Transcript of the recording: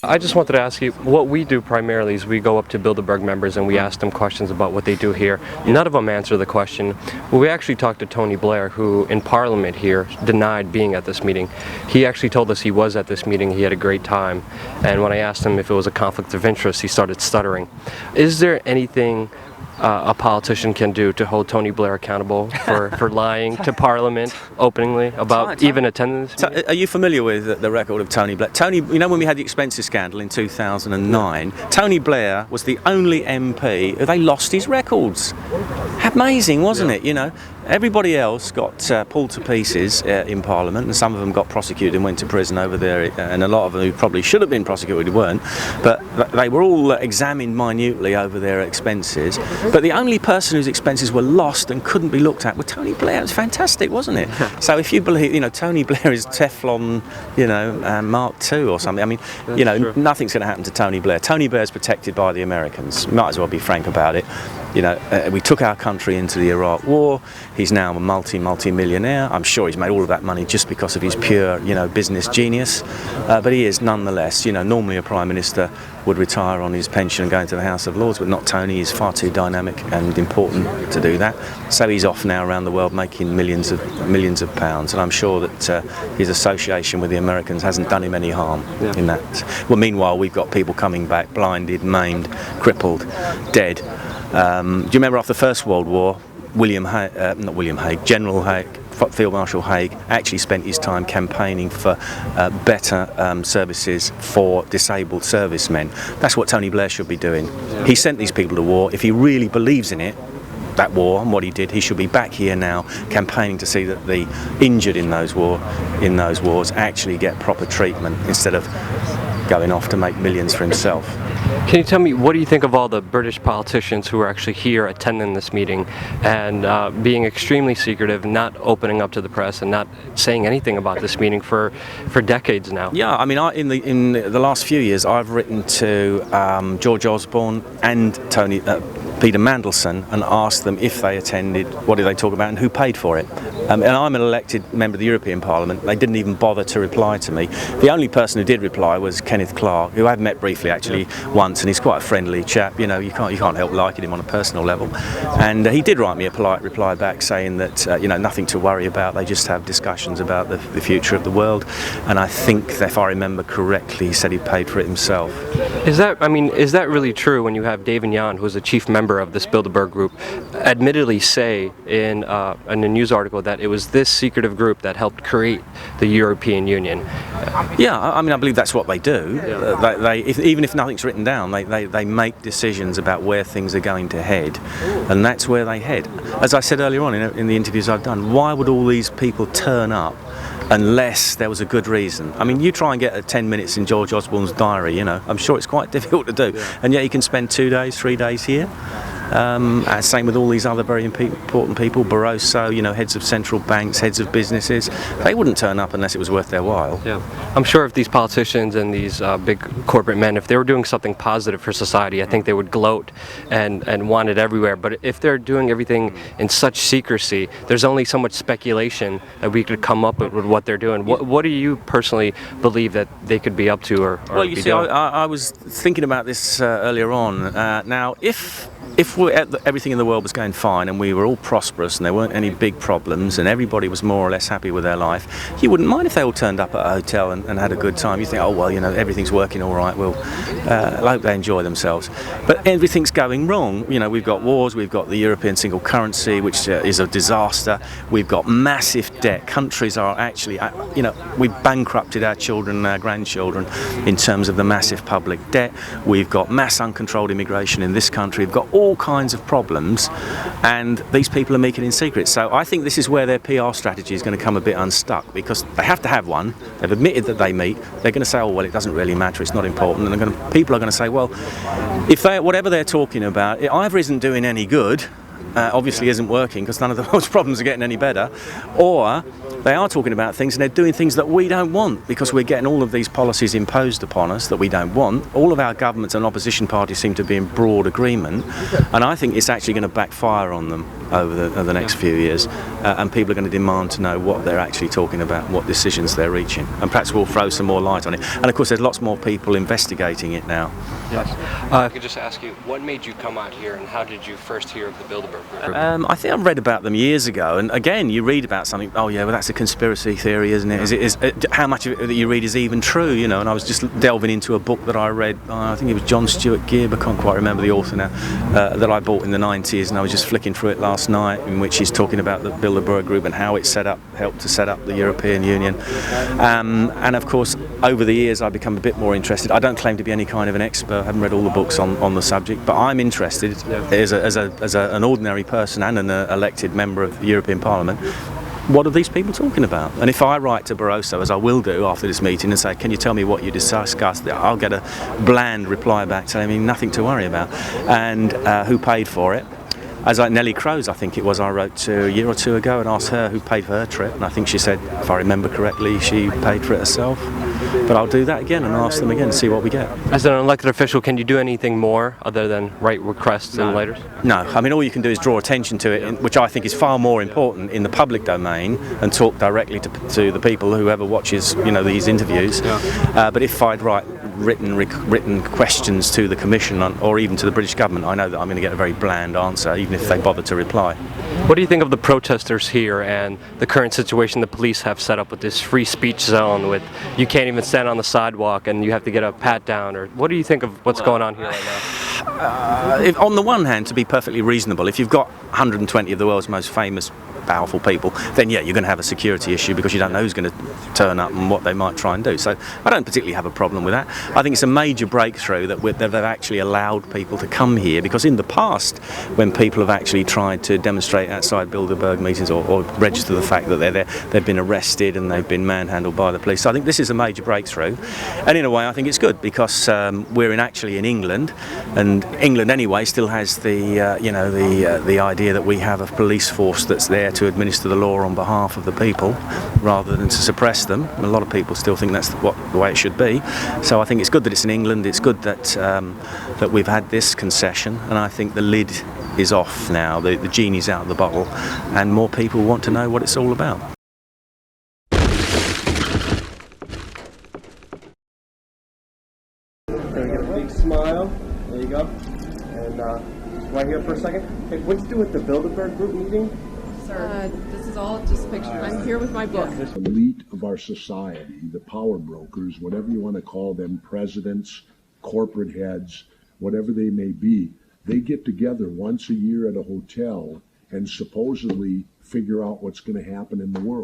I just wanted to ask you, what we do primarily is we go up to Bilderberg members and we ask them questions about what they do here. None of them answer the question. Well, we actually talked to Tony Blair, who in Parliament here denied being at this meeting. He actually told us he was at this meeting, he had a great time, and when I asked him if it was a conflict of interest, he started stuttering. Is there anything a politician can do to hold Tony Blair accountable for lying to Parliament openly about even attending this meeting? Are you familiar with the record of Tony Blair? Tony, you know when we had the expenses scandal in 2009, Tony Blair was the only MP who they lost his records. Amazing, wasn't it? You know, everybody else got pulled to pieces in Parliament, and some of them got prosecuted and went to prison over there, and a lot of them who probably should have been prosecuted weren't, but they were all examined minutely over their expenses. But the only person whose expenses were lost and couldn't be looked at was Tony Blair. It was fantastic, wasn't it? So if you believe, you know, Tony Blair is Teflon, you know, Mark II or something. I mean, you know, nothing's going to happen to Tony Blair. Tony Blair's protected by the Americans. Might as well be frank about it. You know, we took our country into the Iraq War. He's now a multi-millionaire. I'm sure he's made all of that money just because of his pure, you know, business genius. But he is nonetheless, you know, normally a Prime Minister would retire on his pension and go into the House of Lords, but not Tony. He's far too dynamic and important to do that. So he's off now around the world making millions of pounds, and I'm sure that his association with the Americans hasn't done him any harm in that. Well, meanwhile, we've got people coming back blinded, maimed, crippled, dead. Do you remember after the First World War, General Haig, Field Marshal Haig actually spent his time campaigning for better services for disabled servicemen. That's what Tony Blair should be doing. He sent these people to war. If he really believes in it, that war and what he did, he should be back here now campaigning to see that the injured in those wars actually get proper treatment instead of going off to make millions for himself. Can you tell me, what do you think of all the British politicians who are actually here attending this meeting and being extremely secretive, not opening up to the press and not saying anything about this meeting for decades now? Yeah, I mean, in the last few years, I've written to George Osborne and Peter Mandelson and asked them if they attended, what did they talk about and who paid for it. And I'm an elected member of the European Parliament. They didn't even bother to reply to me. The only person who did reply was Kenneth Clarke, who I've met briefly actually once, and he's quite a friendly chap. You know, you can't help liking him on a personal level. And he did write me a polite reply back saying that you know, nothing to worry about. They just have discussions about the future of the world. And I think, if I remember correctly, he said he paid for it himself. Is that really true when you have David Yan, who's a chief member of this Bilderberg group, admittedly say in a news article that it was this secretive group that helped create the European Union? Yeah, I mean, I believe that's what they do. Even if nothing's written down, they make decisions about where things are going to head, and that's where they head. As I said earlier on in the interviews I've done, why would all these people turn up unless there was a good reason? I mean, you try and get 10 minutes in George Osborne's diary, you know, I'm sure it's quite difficult to do, and yet you can spend 2 days, 3 days here. Same with all these other very important people, Barroso, you know, heads of central banks, heads of businesses. They wouldn't turn up unless it was worth their while. Yeah, I'm sure if these politicians and these big corporate men, if they were doing something positive for society, I think they would gloat and want it everywhere. But if they're doing everything in such secrecy, there's only so much speculation that we could come up with what they're doing. What do you personally believe that they could be up to or well, you be see, doing? I was thinking about this earlier on. Now, if everything in the world was going fine and we were all prosperous and there weren't any big problems and everybody was more or less happy with their life, you wouldn't mind if they all turned up at a hotel and had a good time. You think, oh well, you know, everything's working all right, well, I hope they enjoy themselves. But everything's going wrong. You know, we've got wars, we've got the European single currency, which is a disaster. We've got massive debt. Countries are actually, you know, we've bankrupted our children and our grandchildren in terms of the massive public debt. We've got mass uncontrolled immigration in this country. We've got all kinds of problems, and these people are making it in secret. So I think this is where their PR strategy is going to come a bit unstuck, because they have to have one. They've admitted that they meet. They're going to say, oh well, it doesn't really matter, it's not important. And people are going to say, well, if whatever they're talking about, it either isn't doing any good, obviously isn't working because none of the world's problems are getting any better, or they are talking about things and they're doing things that we don't want because we're getting all of these policies imposed upon us that we don't want. All of our governments and opposition parties seem to be in broad agreement, and I think it's actually going to backfire on them over the next few years, and people are going to demand to know what they're actually talking about, what decisions they're reaching, and perhaps we'll throw some more light on it. And of course there's lots more people investigating it now. Yes. I could just ask you, what made you come out here and how did you first hear of the Bilderberg group? I think I read about them years ago, and again you read about something, oh yeah, well that's a conspiracy theory, isn't it? Is how much of it that you read is even true, you know? And I was just delving into a book that I read, I think it was John Stuart Gibb, I can't quite remember the author now, that I bought in the 90s, and I was just flicking through it last night, in which he's talking about the Bilderberg group and how it helped to set up the European Union. And of course over the years I've become a bit more interested. I don't claim to be any kind of an expert, I haven't read all the books on the subject, but I'm interested as an ordinary person and an elected member of the European Parliament. What are these people talking about? And if I write to Barroso, as I will do after this meeting, and say, can you tell me what you discussed, I'll get a bland reply back telling me nothing to worry about, and who paid for it. As like Nellie Crowes, I think it was, I wrote to a year or two ago and asked her who paid for her trip, and I think she said, if I remember correctly, she paid for it herself. But I'll do that again and ask them again and see what we get. As an elected official, can you do anything more other than write requests and letters? No, I mean all you can do is draw attention to it, which I think is far more important in the public domain, and talk directly to the people, whoever watches, you know, these interviews. But if I'd write written questions to the Commission or even to the British government, I know that I'm going to get a very bland answer, even if they bother to reply. What do you think of the protesters here and the current situation the police have set up with this free speech zone with you can't even stand on the sidewalk and you have to get a pat down? Or what do you think of what's going on here right now? On the one hand, to be perfectly reasonable, if you've got 120 of the world's most famous, powerful people, then yeah, you're going to have a security issue because you don't know who's going to turn up and what they might try and do. So I don't particularly have a problem with that. I think it's a major breakthrough that they've actually allowed people to come here, because in the past, when people have actually tried to demonstrate outside Bilderberg meetings or register the fact that they're there, they've been arrested and they've been manhandled by the police. So I think this is a major breakthrough, and in a way I think it's good, because we're actually in England, and England anyway still has the idea that we have a police force that's there to administer the law on behalf of the people rather than to suppress them. A lot of people still think that's the way it should be. So I think it's good that it's in England. It's good that that we've had this concession, and I think the lid is off now. The genie's out of the bottle, and more people want to know what it's all about. Get a big smile. There you go. And right here for a second. Okay, what's to do with the Bilderberg group meeting? This is all just pictures. I'm here with my book. The elite of our society, the power brokers, whatever you want to call them, presidents, corporate heads, whatever they may be, they get together once a year at a hotel and supposedly figure out what's going to happen in the world.